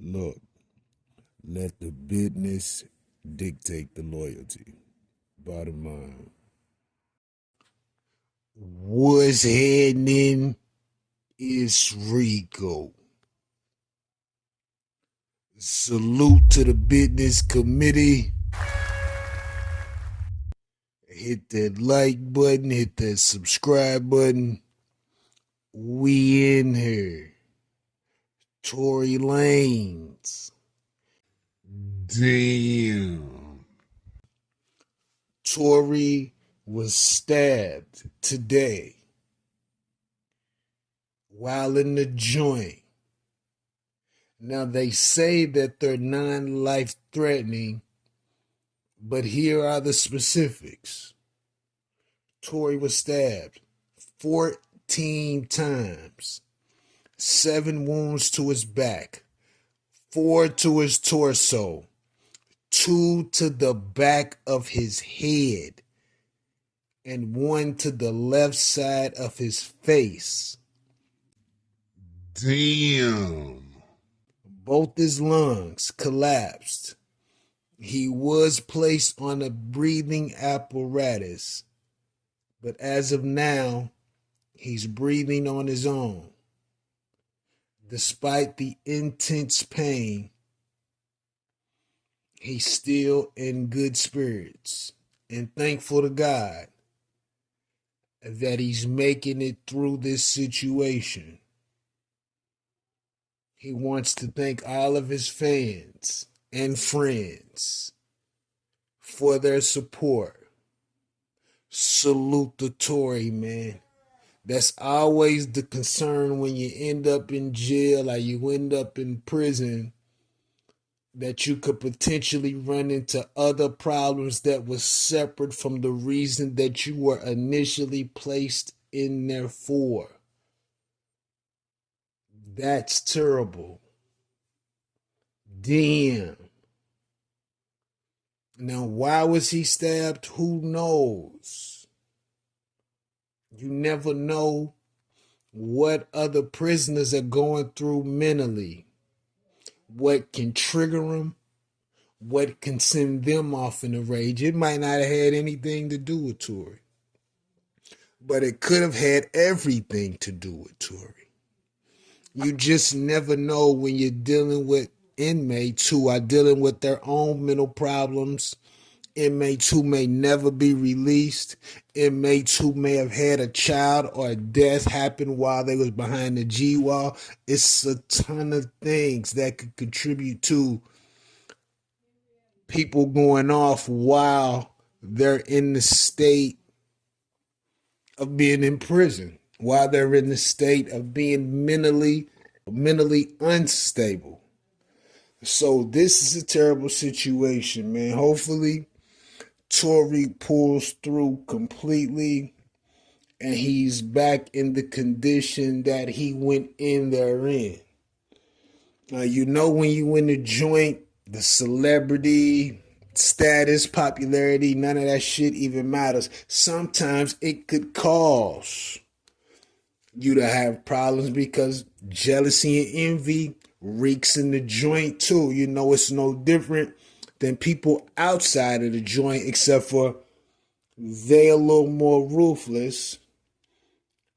Look, let the business dictate the loyalty. Bottom line. What's happening is Rico. Salute to the business committee. Hit that like button, hit that subscribe button. We in here. Tori Lanez. Damn. Tori was stabbed today while in the joint. Now they say that they're non-life threatening, but here are the specifics. Tori was stabbed 14 times, 7 wounds to his back, 4 to his torso, 2 to the back of his head, and 1 to the left side of his face. Damn. Both his lungs collapsed. He was placed on a breathing apparatus, but as of now, he's breathing on his own. Despite the intense pain, he's still in good spirits and thankful to God that he's making it through this situation. He wants to thank all of his fans and friends for their support. Salute the Tori, man. That's always the concern when you end up in jail or you end up in prison, that you could potentially run into other problems that was separate from the reason that you were initially placed in there for. That's terrible. Damn. Now, why was he stabbed? Who knows? You never know what other prisoners are going through mentally, what can trigger them, what can send them off in a rage. It might not have had anything to do with Tori, but it could have had everything to do with Tori. You just never know when you're dealing with inmates who are dealing with their own mental problems, inmates who may never be released, inmates who may have had a child or a death happen while they was behind the G-wall. It's a ton of things that could contribute to people going off while they're in the state of being in prison, while they're in the state of being mentally unstable. So this is a terrible situation, man. Hopefully Tori pulls through completely and he's back in the condition that he went in there in. Now, you know, when you in the joint, the celebrity, status, popularity, none of that shit even matters. Sometimes it could cause you to have problems because jealousy and envy reeks in the joint too. You know, it's no different than people outside of the joint, except for they're a little more ruthless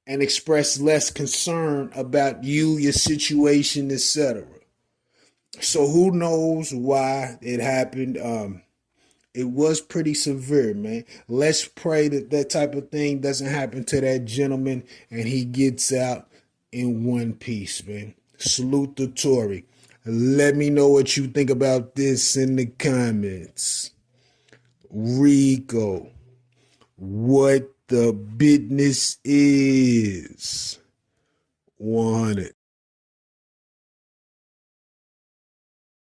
and express less concern about you, your situation, etc. So who knows why it happened? It was pretty severe, man. Let's pray that that type of thing doesn't happen to that gentleman and he gets out in one piece, man. Salute to Tori. Let me know what you think about this in the comments. Rico, what the business is. 100.